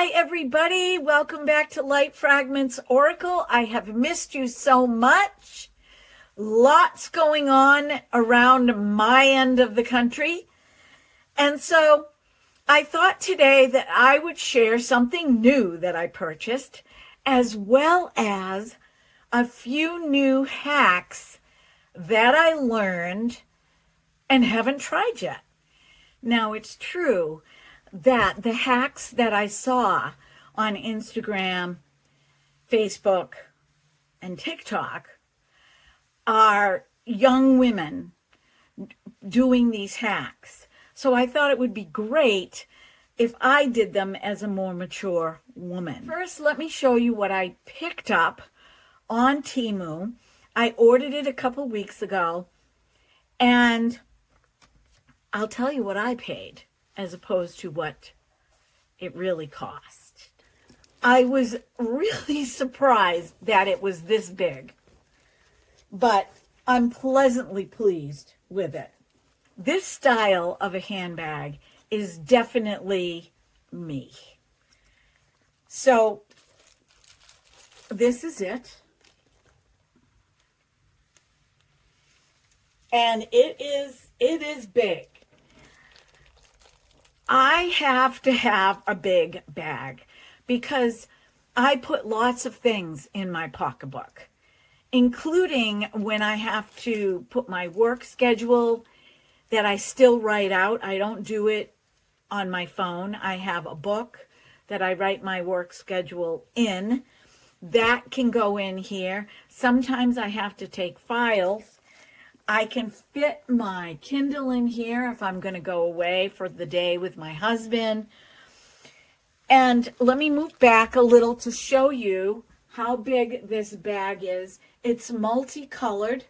Hi everybody, welcome back to Light Fragments Oracle. I have missed you so much. Lots going on around my end of the country. And so I thought today that I would share something new that I purchased, as well as a few new hacks that I learned and haven't tried yet. Now it's true that the hacks that I saw on Instagram, Facebook, and TikTok are young women doing these hacks. So I thought it would be great if I did them as a more mature woman. First, let me show you what I picked up on Temu. I ordered it a couple weeks ago, and I'll tell you what I paid as opposed to what it really cost. I was really surprised that it was this big, but I'm pleasantly pleased with it. This style of a handbag is definitely me. So this is it. And it is big. I have to have a big bag because I put lots of things in my pocketbook, including when I have to put my work schedule that I still write out. I don't do it on my phone. I have a book that I write my work schedule in. That can go in here. Sometimes I have to take files. I can fit my Kindle in here if I'm going to go away for the day with my husband. And let me move back a little to show you how big this bag is. It's multicolored.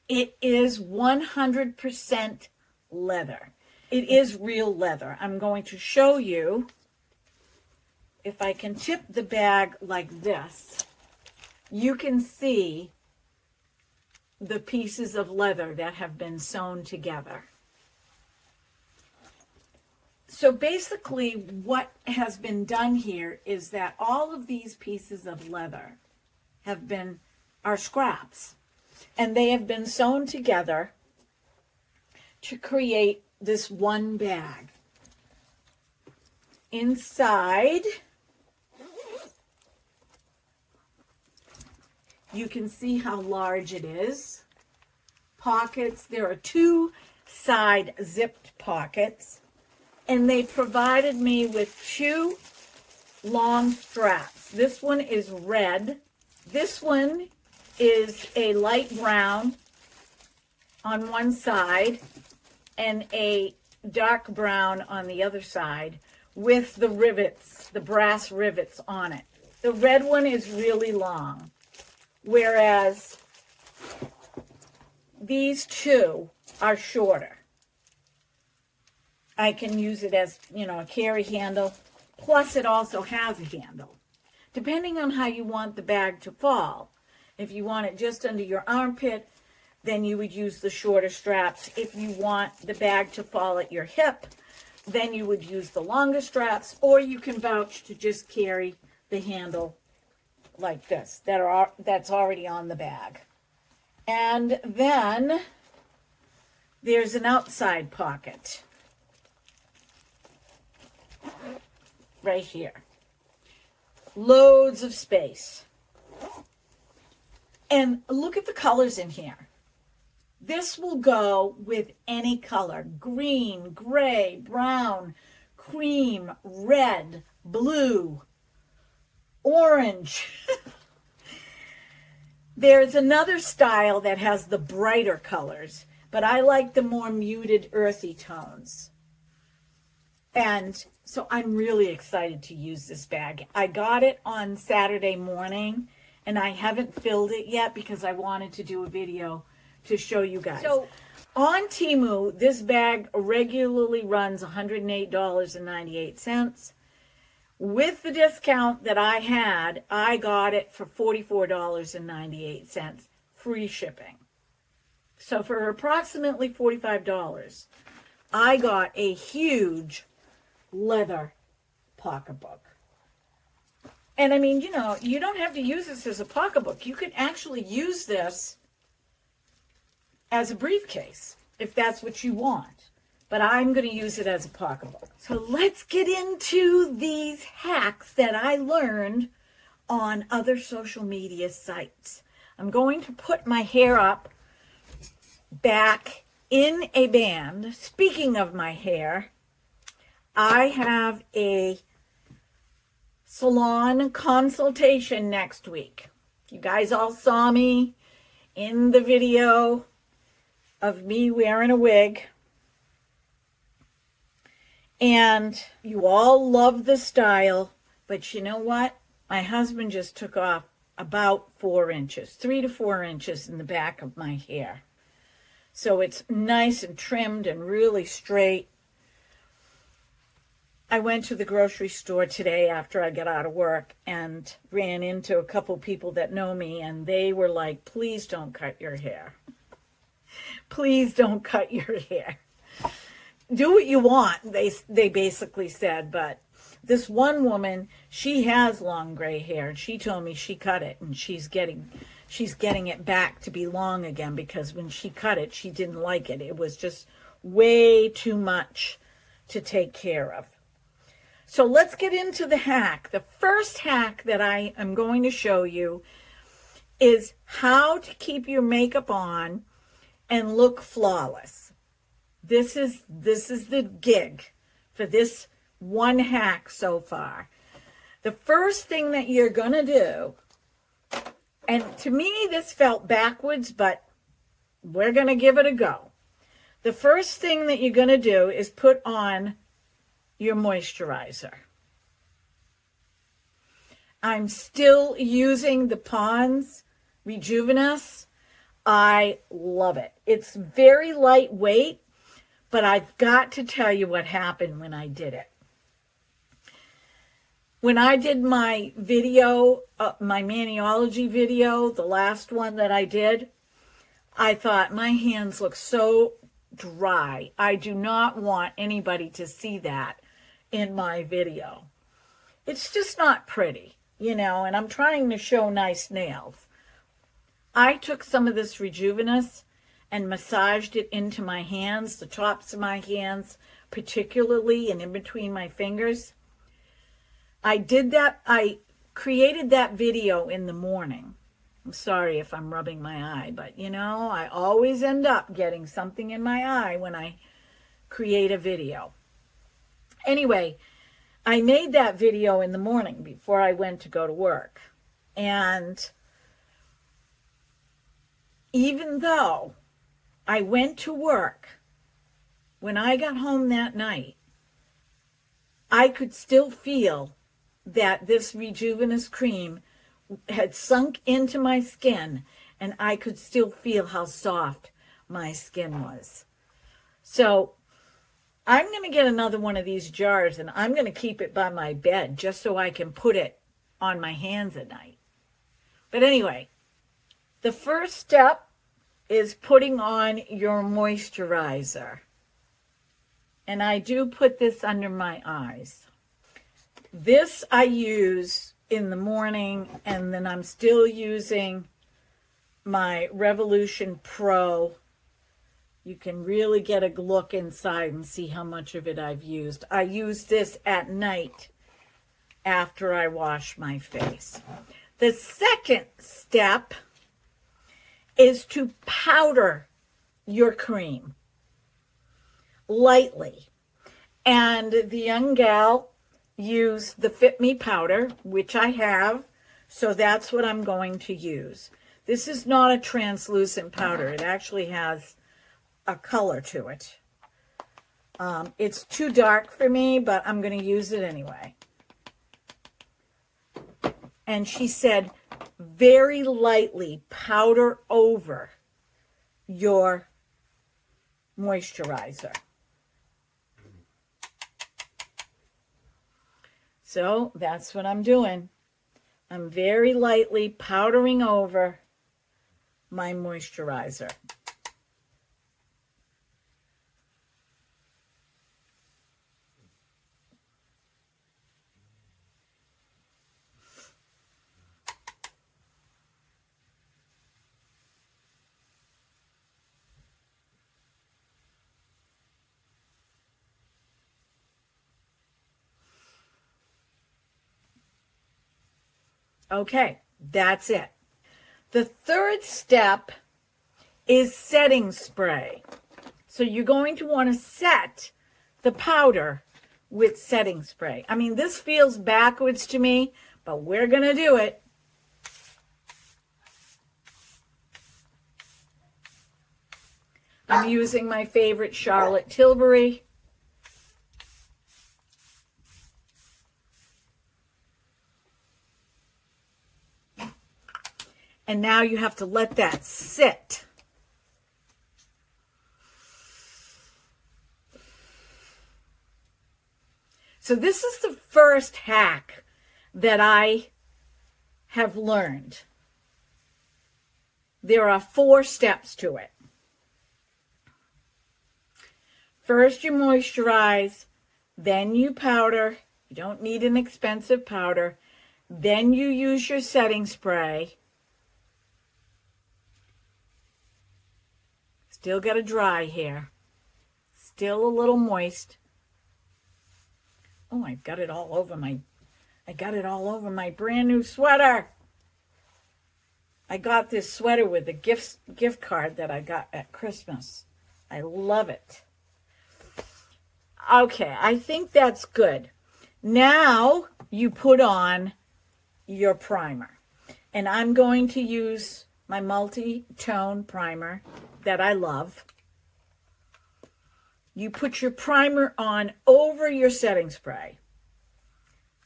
It is 100% leather. It is real leather. I'm going to show you if I can tip the bag like this. You can see the pieces of leather that have been sewn together. So basically what has been done here is that all of these pieces of leather are scraps, and they have been sewn together to create this one bag. Inside, you can see how large it is. Pockets, there are 2 side zipped pockets, and they provided me with 2 long straps. This one is red. This one is a light brown on one side and a dark brown on the other side with the rivets, the brass rivets on it. The red one is really long, whereas these 2 are shorter. I can use it as, a carry handle. Plus, it also has a handle. Depending on how you want the bag to fall. If you want it just under your armpit, then you would use the shorter straps. If you want the bag to fall at your hip, then you would use the longer straps, or you can vouch to just carry the handle like this, that's already on the bag. And then there's an outside pocket right here. Loads of space. And look at the colors in here. This will go with any color: green, gray, brown, cream, red, blue, orange. There's another style that has the brighter colors, but I like the more muted, earthy tones. And so I'm really excited to use this bag. I got it on Saturday morning, and I haven't filled it yet because I wanted to do a video to show you guys. So on Temu, this bag regularly runs $108.98. With the discount that I had, I got it for $44.98, free shipping. So for approximately $45, I got a huge leather pocketbook. And I mean, you know, you don't have to use this as a pocketbook. You could actually use this as a briefcase if that's what you want. But I'm going to use it as a pocketbook. So let's get into these hacks that I learned on other social media sites. I'm going to put my hair up back in a band. Speaking of my hair, I have a salon consultation next week. You guys all saw me in the video of me wearing a wig. And you all love the style, but you know what? My husband just took off about 4 inches, 3 to 4 inches in the back of my hair. So it's nice and trimmed and really straight. I went to the grocery store today after I got out of work and ran into a couple people that know me, and they were like, please don't cut your hair. Please don't cut your hair. Do what you want, they basically said. But this one woman, she has long gray hair, and she told me she cut it, and she's getting it back to be long again, because when she cut it, she didn't like it. It was just way too much to take care of. So let's get into the hack. The first hack that I am going to show you is how to keep your makeup on and look flawless. This is the gig for this one hack so far. The first thing that you're going to do, and to me this felt backwards, but we're going to give it a go. The first thing that you're going to do is put on your moisturizer. I'm still using the Pond's Rejuvenous. I love it. It's very lightweight, but I've got to tell you what happened when I did it. When I did my video, my Maniology video, the last one that I did, I thought my hands look so dry. I do not want anybody to see that in my video. It's just not pretty, you know, and I'm trying to show nice nails. I took some of this Rejuvenous and massaged it into my hands, the tops of my hands, particularly, and in between my fingers. I did that. I created that video in the morning. I'm sorry if I'm rubbing my eye, but you know, I always end up getting something in my eye when I create a video. Anyway, I made that video in the morning before I went to go to work. And even though I went to work, when I got home that night, I could still feel that this Rejuvenous cream had sunk into my skin, and I could still feel how soft my skin was. So I'm going to get another one of these jars, and I'm going to keep it by my bed just so I can put it on my hands at night. But anyway, the first step is putting on your moisturizer. And I do put this under my eyes. This I use in the morning, and then I'm still using my Revolution Pro. You can really get a look inside and see how much of it I've used. I use this at night after I wash my face. The second step is to powder your cream lightly. And the young gal used the Fit Me powder, which I have, so that's what I'm going to use. This is not a translucent powder. It actually has a color to it. It's too dark for me, but I'm going to use it anyway. And she said, very lightly powder over your moisturizer. So that's what I'm doing. I'm very lightly powdering over my moisturizer. Okay, that's it. The third step is setting spray. So you're going to want to set the powder with setting spray. I mean, this feels backwards to me, but we're going to do it. I'm using my favorite Charlotte Tilbury. And now you have to let that sit. So this is the first hack that I have learned. There are 4 steps to it. First you moisturize, then you powder. You don't need an expensive powder. Then you use your setting spray. Still got to dry here. Still a little moist. Oh, I've got it all over my brand new sweater. I got this sweater with a gift card that I got at Christmas. I love it. Okay, I think that's good. Now you put on your primer. And I'm going to use my multi-tone primer that I love. You put your primer on over your setting spray.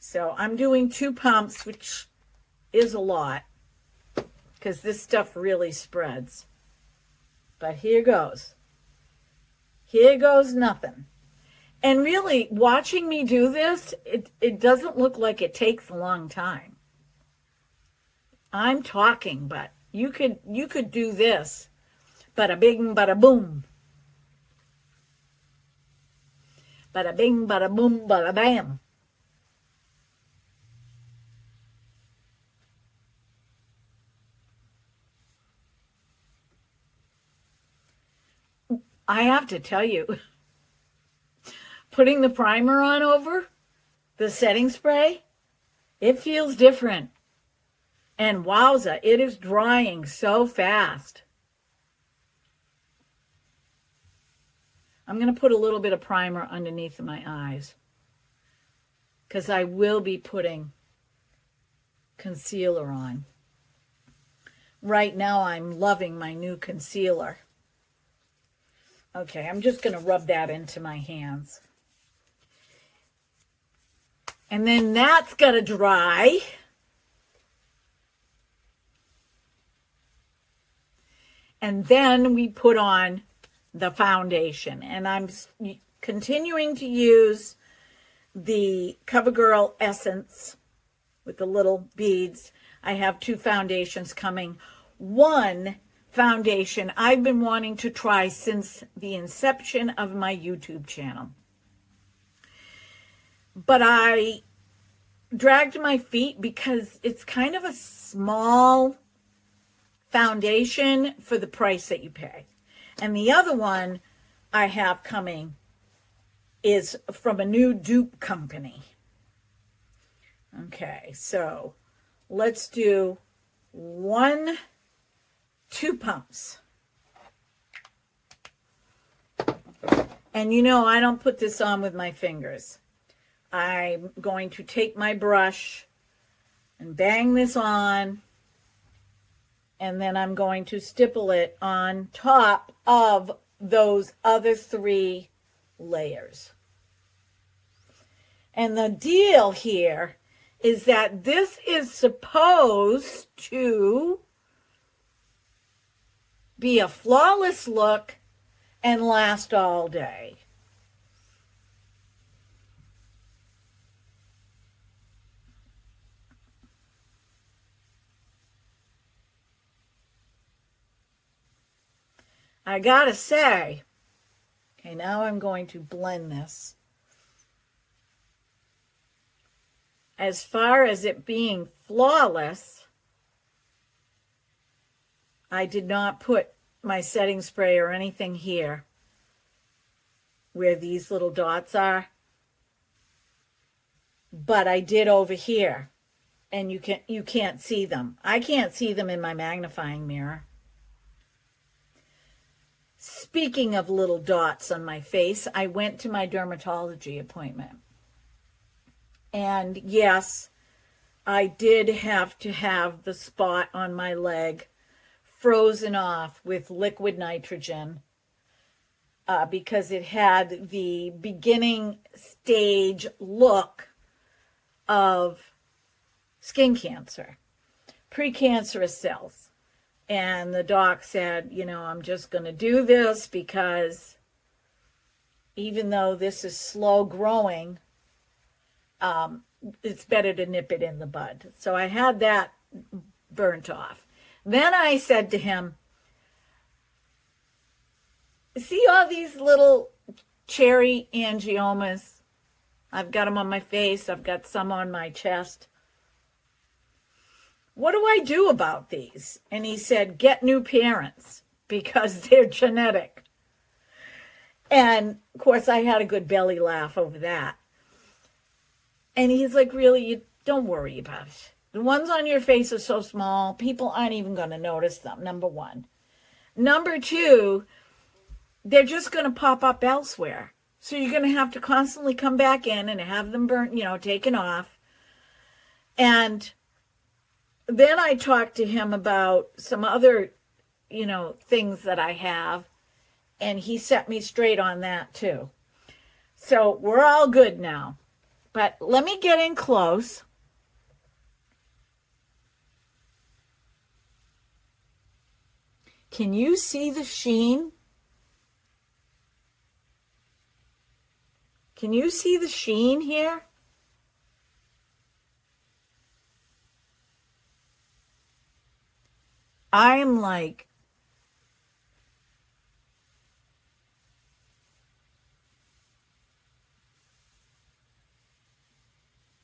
So I'm doing 2 pumps, which is a lot because this stuff really spreads. But here goes. Here goes nothing. And really, watching me do this, it doesn't look like it takes a long time. I'm talking, but you could do this. Bada bing, bada boom. Bada bing, bada boom, bada bam. I have to tell you, putting the primer on over the setting spray, it feels different. And wowza, it is drying so fast. I'm going to put a little bit of primer underneath my eyes because I will be putting concealer on. Right now, I'm loving my new concealer. Okay, I'm just going to rub that into my hands. And then that's got to dry. And then we put on the foundation. And I'm continuing to use the CoverGirl Essence with the little beads. I have 2 foundations coming. One foundation I've been wanting to try since the inception of my YouTube channel. But I dragged my feet because it's kind of a small foundation for the price that you pay. And the other one I have coming is from a new dupe company. Okay, so let's do 2 pumps. And you know, I don't put this on with my fingers. I'm going to take my brush and bang this on. And then I'm going to stipple it on top of those other 3 layers. And the deal here is that this is supposed to be a flawless look and last all day. I gotta say, okay, now I'm going to blend this. As far as it being flawless, I did not put my setting spray or anything here where these little dots are, but I did over here. and you can't see them. I can't see them in my magnifying mirror. Speaking of little dots on my face, I went to my dermatology appointment. And yes, I did have to have the spot on my leg frozen off with liquid nitrogen because it had the beginning stage look of skin cancer, precancerous cells. And the doc said, you know, I'm just going to do this because even though this is slow growing, it's better to nip it in the bud. So I had that burnt off. Then I said to him, see all these little cherry angiomas? I've got them on my face. I've got some on my chest. What do I do about these? And he said, get new parents because they're genetic. And of course, I had a good belly laugh over that. And he's like, really, you don't worry about it. The ones on your face are so small, people aren't even going to notice them, number one. Number two, they're just going to pop up elsewhere. So you're going to have to constantly come back in and have them burnt, you know, taken off. And then I talked to him about some other, you know, things that I have. And he set me straight on that too. So we're all good now. But let me get in close. Can you see the sheen? Can you see the sheen here? I am like,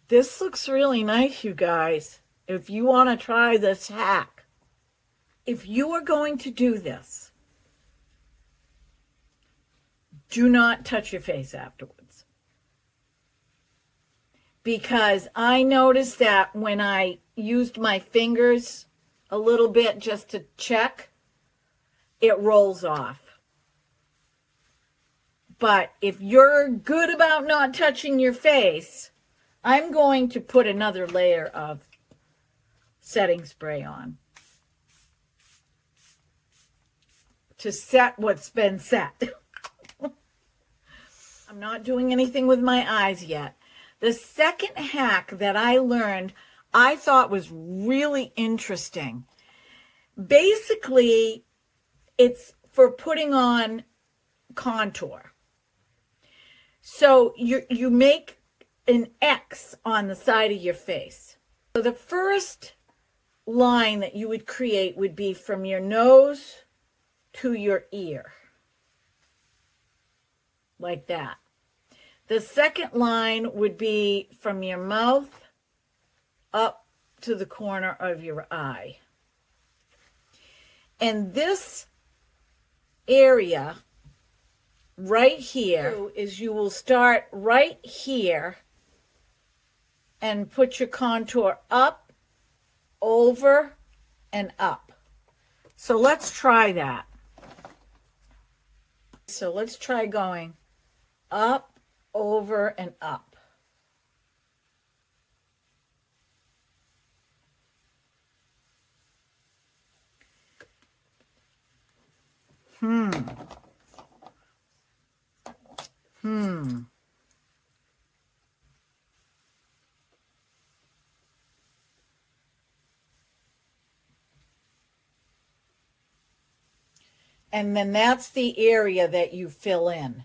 this looks really nice, you guys. If you want to try this hack, if you are going to do this, do not touch your face afterwards. Because I noticed that when I used my fingers a little bit just to check, it rolls off. But if you're good about not touching your face, I'm going to put another layer of setting spray on to set what's been set. I'm not doing anything with my eyes yet. The second hack that I learned, I thought was really interesting. Basically, it's for putting on contour. So you make an X on the side of your face. So the first line that you would create would be from your nose to your ear. Like that. The second line would be from your mouth up to the corner of your eye. And this area right here is you will start right here and put your contour up, over, and up. So let's try that. So let's try going up, over, and up. And then that's the area that you fill in.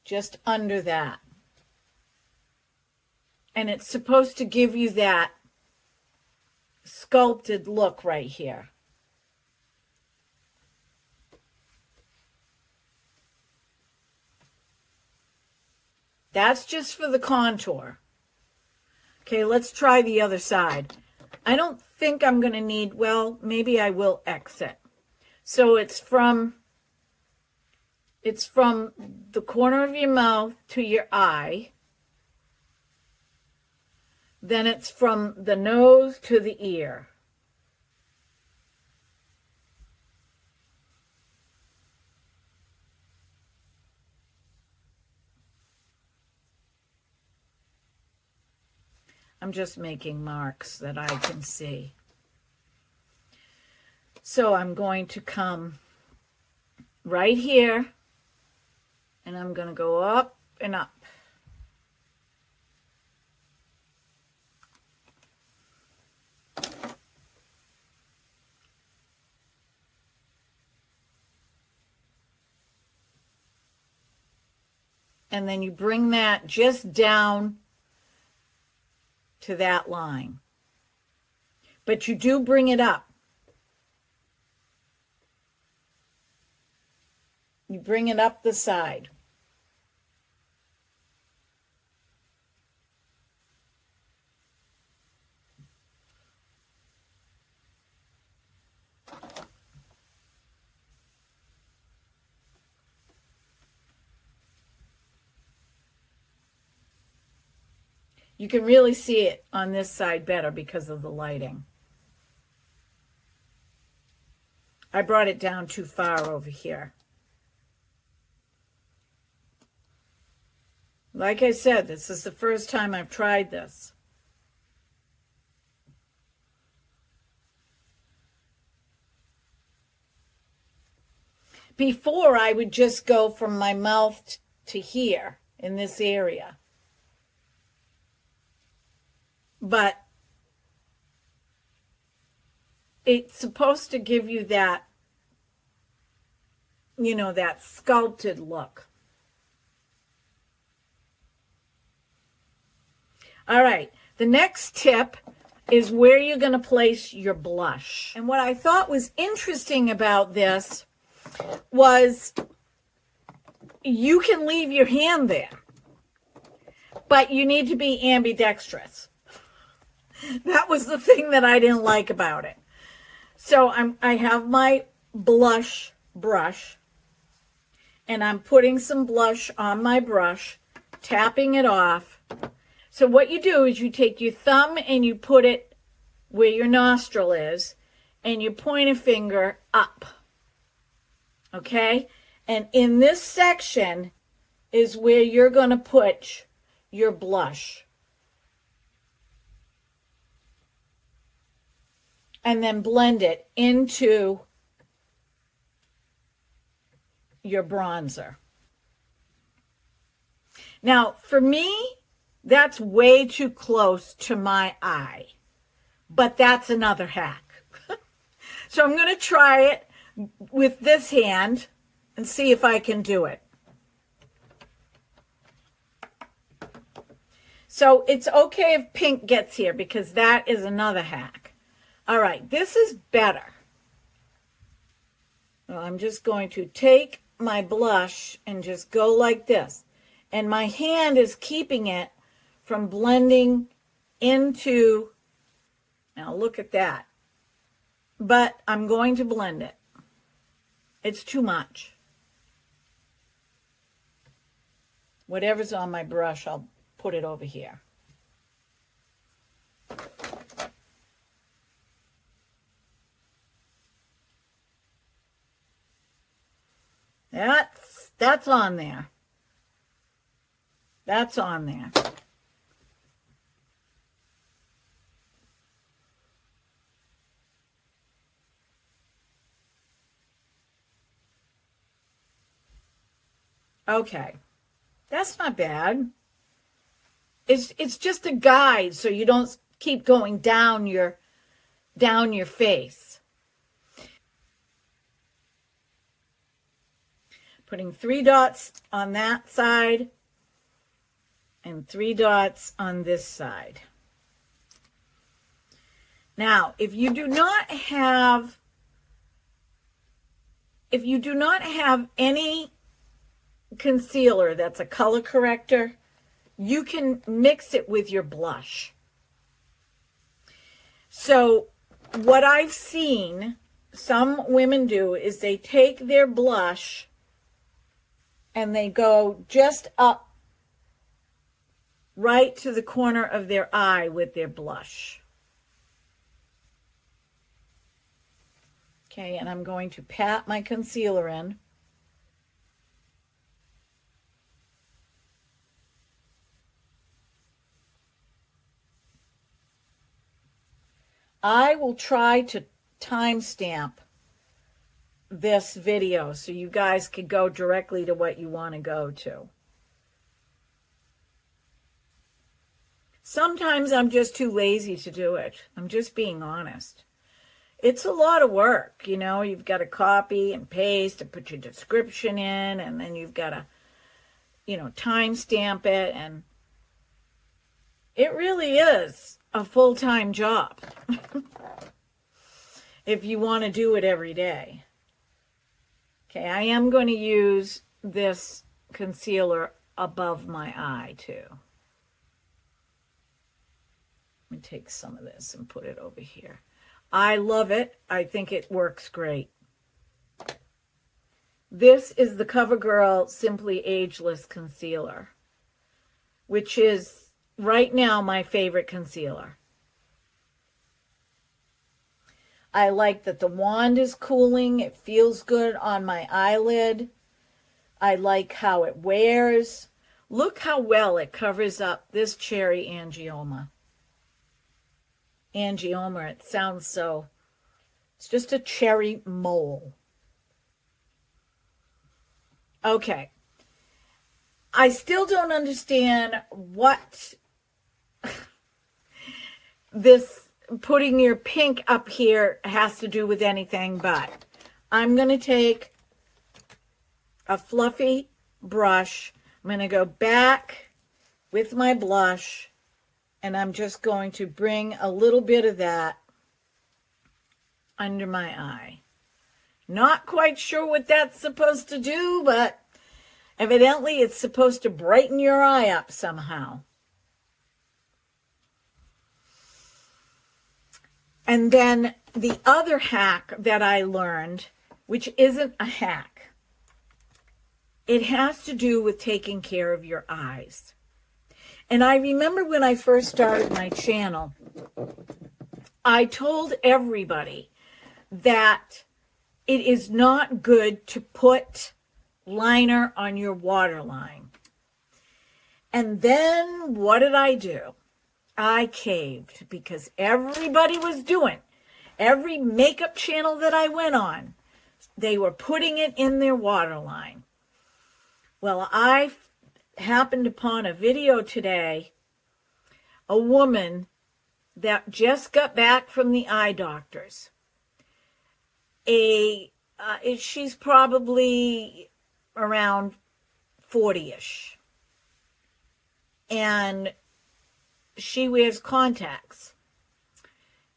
Just under that. And it's supposed to give you that sculpted look right here. That's just for the contour. Okay, let's try the other side. I don't think I'm going to need, well, maybe I will exit. So it's from It's from the corner of your mouth to your eye. Then it's from the nose to the ear. I'm just making marks that I can see. So I'm going to come right here, and I'm going to go up and up. And then you bring that just down to that line. But you do bring it up. You bring it up the side. You can really see it on this side better because of the lighting. I brought it down too far over here. Like I said, this is the first time I've tried this. Before, I would just go from my mouth to here in this area. But it's supposed to give you that, you know, that sculpted look. All right, the next tip is where you're going to place your blush. And what I thought was interesting about this was you can leave your hand there, but you need to be ambidextrous. That was the thing that I didn't like about it. So I have my blush brush, and I'm putting some blush on my brush, tapping it off. So what you do is you take your thumb and you put it where your nostril is, and you point a finger up. Okay? And in this section is where you're going to put your blush. And then blend it into your bronzer. Now, for me, that's way too close to my eye, but that's another hack. So I'm going to try it with this hand and see if I can do it. So it's okay if pink gets here because that is another hack. All right, this is better. Well, I'm just going to take my blush and just go like this. And my hand is keeping it from blending into, now look at that. But I'm going to blend it. It's too much. Whatever's on my brush, I'll put it over here. That's on there. That's on there. Okay. That's not bad. It's just a guide so you don't keep going down your face. Putting 3 dots on that side and 3 dots on this side. Now, if you do not have any concealer that's a color corrector, you can mix it with your blush. So what I've seen some women do is they take their blush and they go just up right to the corner of their eye with their blush. Okay, and I'm going to pat my concealer in. I will try to timestamp this video so you guys could go directly to what you want to go to. Sometimes I'm just too lazy to do it. I'm just being honest. It's a lot of work, you know. You've got to copy and paste and put your description in, and then you've got to, you know, timestamp it, and it really is a full-time job if you want to do it every day. Okay, I am going to use this concealer above my eye too. Let me take some of this and put it over here. I love it. I think it works great. This is the CoverGirl Simply Ageless Concealer, which is right now my favorite concealer. I like that the wand is cooling. It feels good on my eyelid. I like how it wears. Look how well it covers up this cherry angioma. Angioma, it sounds so, it's just a cherry mole. Okay. I still don't understand what this putting your pink up here has to do with anything, but I'm going to take a fluffy brush. I'm going to go back with my blush, and I'm just going to bring a little bit of that under my eye. Not quite sure what that's supposed to do, but evidently it's supposed to brighten your eye up somehow. And then the other hack that I learned, which isn't a hack, it has to do with taking care of your eyes. And I remember when I first started my channel, I told everybody that it is not good to put liner on your waterline. And then what did I do? I caved because everybody was doing, every makeup channel that I went on, they were putting it in their waterline. Well, I happened upon a video today, a woman that just got back from the eye doctors. She's probably around 40-ish. And she wears contacts.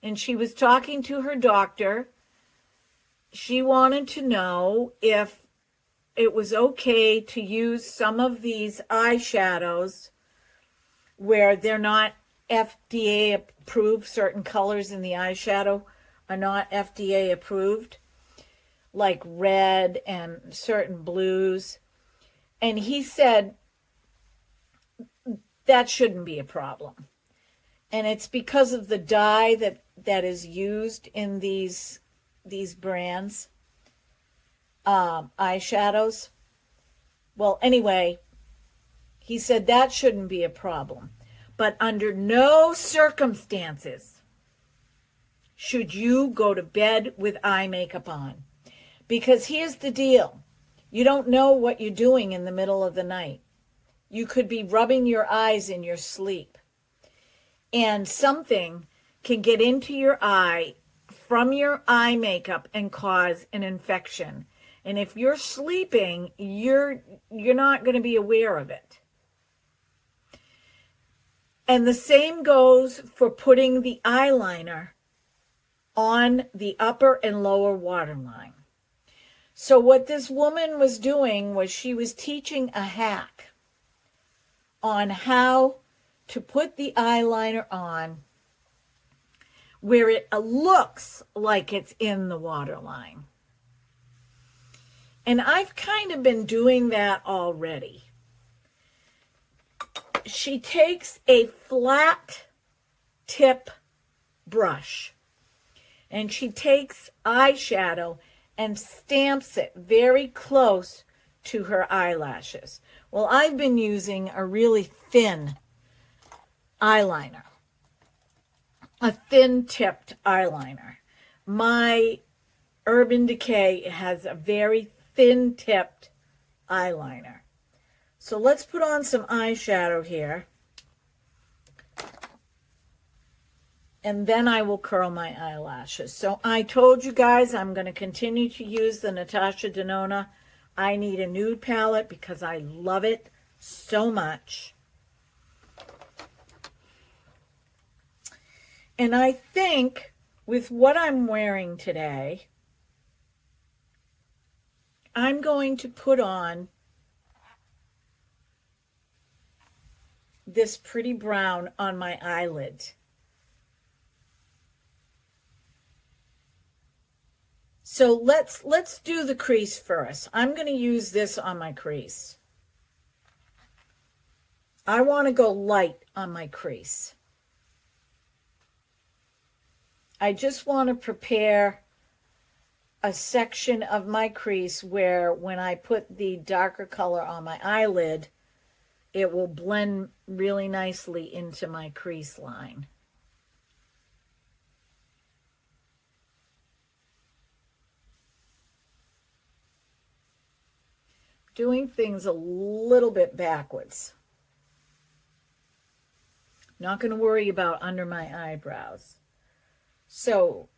And she was talking to her doctor. She wanted to know if it was okay to use some of these eyeshadows where they're not FDA approved. Certain colors in the eyeshadow are not FDA approved, like red and certain blues. And he said that shouldn't be a problem. And it's because of the dye that is used in these brands, eyeshadows. Well, anyway, he said that shouldn't be a problem. But under no circumstances should you go to bed with eye makeup on. Because here's the deal. You don't know what you're doing in the middle of the night. You could be rubbing your eyes in your sleep. And something can get into your eye from your eye makeup and cause an infection. And if you're sleeping, you're not going to be aware of it. And the same goes for putting the eyeliner on the upper and lower waterline. So what this woman was doing was she was teaching a hack on how to put the eyeliner on where it looks like it's in the waterline. And I've kind of been doing that already. She takes a flat tip brush and she takes eyeshadow and stamps it very close to her eyelashes. Well, I've been using a really thin eyeliner, a thin tipped eyeliner. My Urban Decay has a very thin tipped eyeliner. So let's put on some eyeshadow here. And then I will curl my eyelashes. So I told you guys I'm going to continue to use the Natasha Denona I Need a Nude palette because I love it so much. And I think with what I'm wearing today, I'm going to put on this pretty brown on my eyelid. So let's do the crease first. I'm going to use this on my crease. I want to go light on my crease. I just want to prepare a section of my crease where when I put the darker color on my eyelid, it will blend really nicely into my crease line. Doing things a little bit backwards. Not going to worry about under my eyebrows. So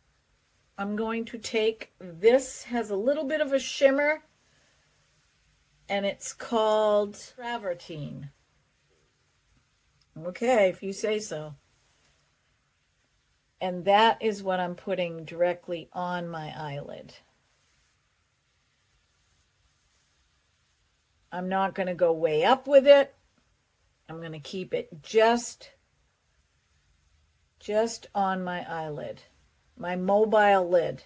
I'm going to take, this has a little bit of a shimmer, and it's called Travertine. Okay, if you say so. And that is what I'm putting directly on my eyelid. I'm not going to go way up with it. I'm going to keep it just on my eyelid, my mobile lid.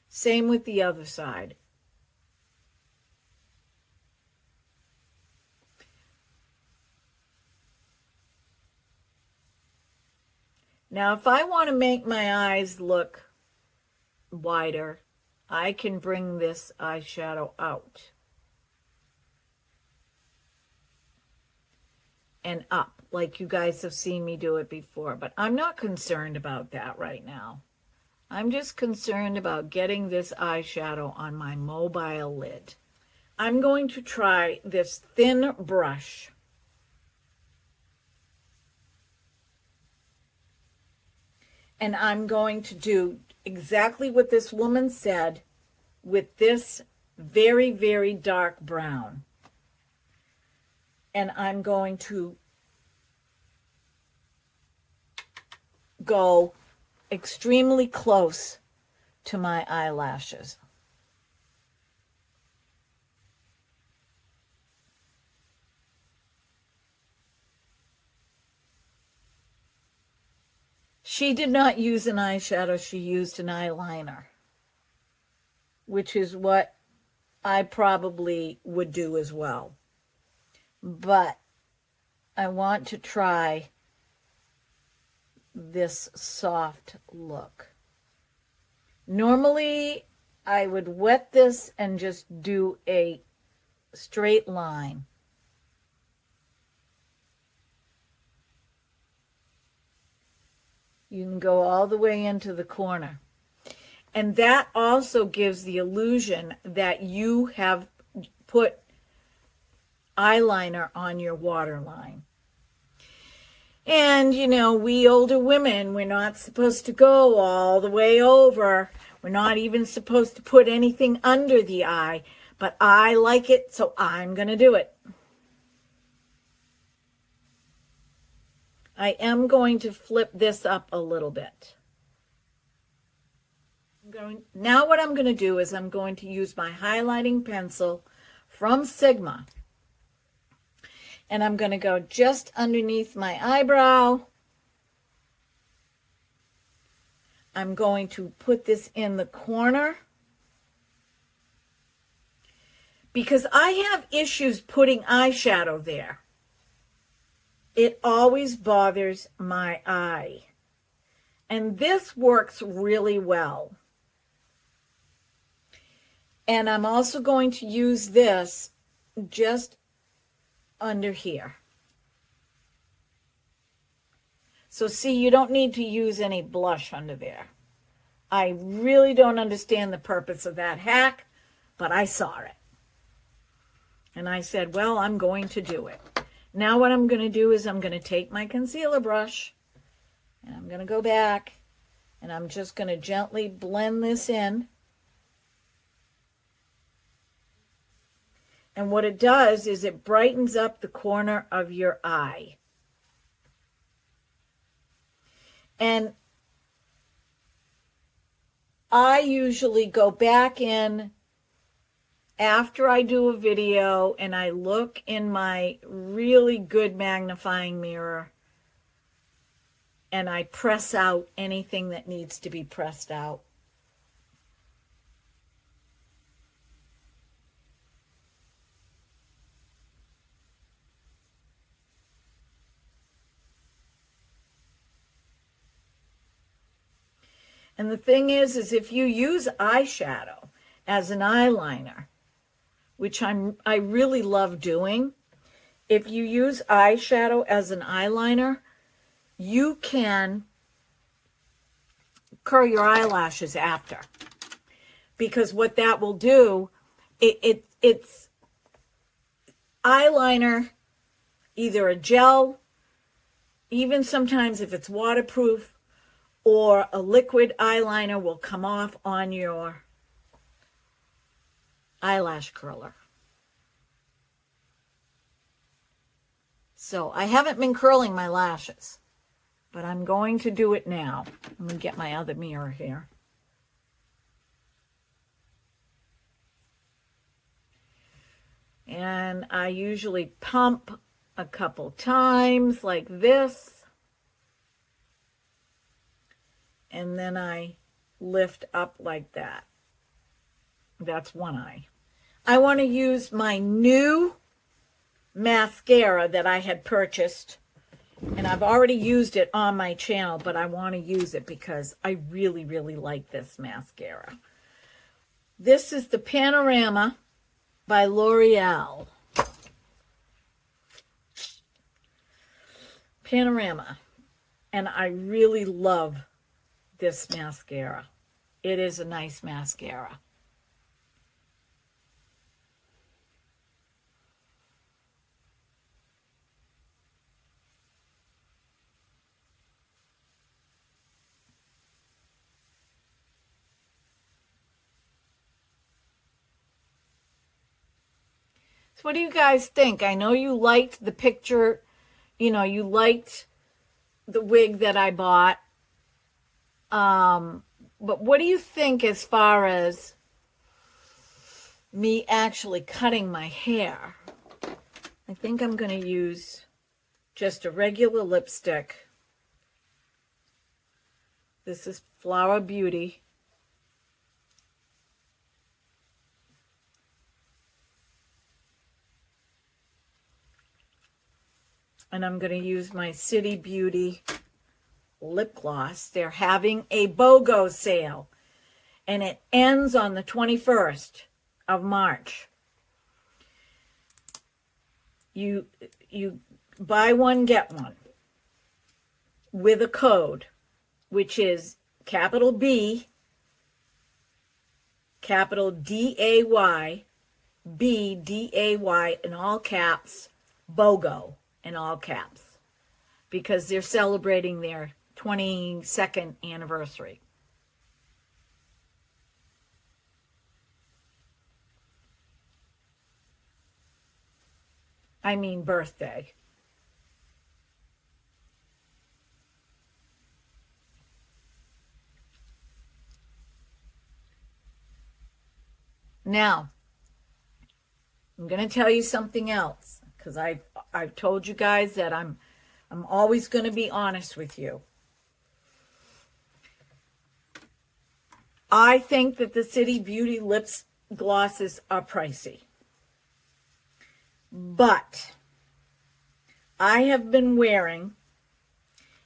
Same with the other side. Now, if I want to make my eyes look wider, I can bring this eyeshadow out and up, like you guys have seen me do it before, but I'm not concerned about that right now. I'm just concerned about getting this eyeshadow on my mobile lid. I'm going to try this thin brush. And I'm going to do exactly what this woman said with this very, very dark brown. And I'm going to go extremely close to my eyelashes. She did not use an eyeshadow, she used an eyeliner, which is what I probably would do as well. But I want to try this soft look. Normally, I would wet this and just do a straight line. You can go all the way into the corner. And that also gives the illusion that you have put eyeliner on your waterline. And, you know, we older women, we're not supposed to go all the way over. We're not even supposed to put anything under the eye. But I like it, so I'm going to do it. I am going to flip this up a little bit. Now what I'm going to do is I'm going to use my highlighting pencil from Sigma. And I'm going to go just underneath my eyebrow. I'm going to put this in the corner because I have issues putting eyeshadow there. It always bothers my eye. And this works really well. And I'm also going to use this just under here. So see, you don't need to use any blush under there. I really don't understand the purpose of that hack, but I saw it. And I said, well, I'm going to do it. Now what I'm going to do is I'm going to take my concealer brush and I'm going to go back and I'm just going to gently blend this in. And what it does is it brightens up the corner of your eye. And I usually go back in after I do a video and I look in my really good magnifying mirror and I press out anything that needs to be pressed out. And the thing is if you use eyeshadow as an eyeliner, which I really love doing, if you use eyeshadow as an eyeliner, you can curl your eyelashes after. Because what that will do, it's eyeliner, either a gel, even sometimes if it's waterproof, or a liquid eyeliner will come off on your eyelash curler. So I haven't been curling my lashes, but I'm going to do it now. Let me get my other mirror here. And I usually pump a couple times like this. And then I lift up like that. That's one eye. I want to use my new mascara that I had purchased. And I've already used it on my channel, but I want to use it because I really, really like this mascara. This is the Panorama by L'Oreal. Panorama. And I really love this mascara. It is a nice mascara. So what do you guys think? I know you liked the picture, you know, you liked the wig that I bought. But what do you think as far as me actually cutting my hair? I think I'm going to use just a regular lipstick. This is Flower Beauty. And I'm going to use my City Beauty lip gloss. They're having a BOGO sale. And it ends on the 21st of March. You buy one, get one. With a code, which is capital B, capital D-A-Y, B, D-A-Y, in all caps, BOGO, in all caps, because they're celebrating their 22nd anniversary. I mean birthday. Now, I'm going to tell you something else, because I've told you guys that I'm always going to be honest with you. I think that the City Beauty lips glosses are pricey. But I have been wearing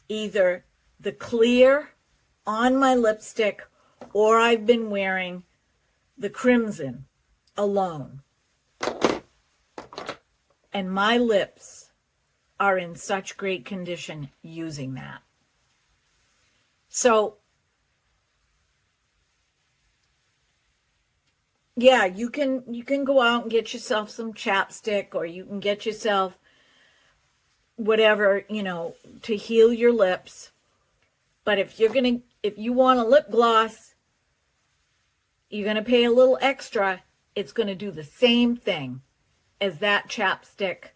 either the clear on my lipstick or I've been wearing the crimson alone. And my lips are in such great condition using that. So, yeah, you can go out and get yourself some chapstick, or you can get yourself whatever, to heal your lips. But if you want a lip gloss, you're going to pay a little extra. It's going to do the same thing as that chapstick,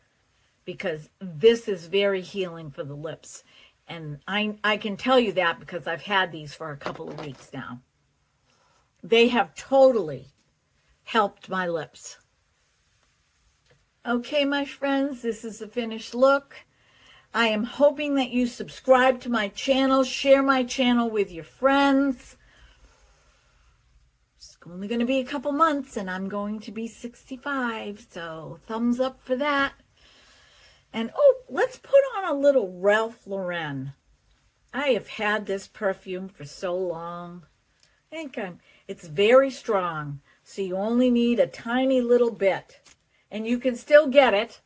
because this is very healing for the lips. And I can tell you that because I've had these for a couple of weeks now. They have totally helped my lips. Okay, my friends, this is the finished look. I am hoping that you subscribe to my channel, share my channel with your friends. It's only going to be a couple months and I'm going to be 65, so thumbs up for that. And let's put on a little Ralph Lauren. I have had this perfume for so long. It's very strong, so you only need a tiny little bit. And you can still get it.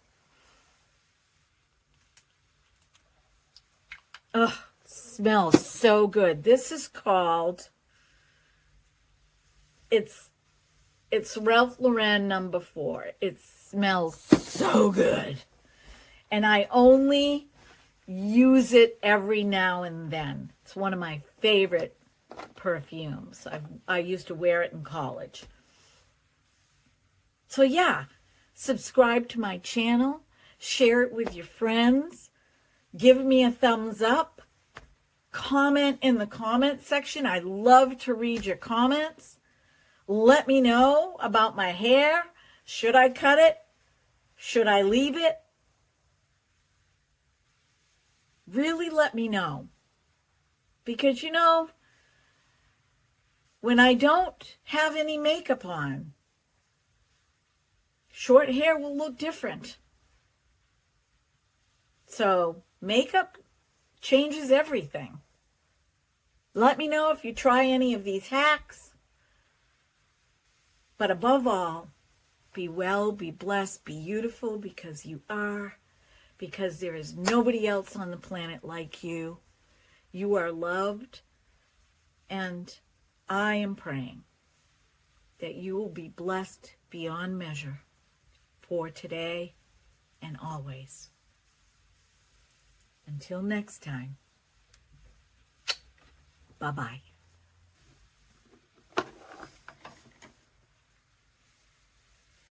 Ugh, smells so good. This is called, it's Ralph Lauren number 4. It smells so good. And I only use it every now and then. It's one of my favorite perfumes. I used to wear it in college. So yeah, subscribe to my channel, share it with your friends, give me a thumbs up, comment in the comment section. I love to read your comments. Let me know about my hair. Should I cut it? Should I leave it? Really let me know. Because, when I don't have any makeup on, short hair will look different. So, makeup changes everything. Let me know if you try any of these hacks. But above all, be well, be blessed, be beautiful, because you are. Because there is nobody else on the planet like you. You are loved. And I am praying that you will be blessed beyond measure for today and always. Until next time, bye-bye.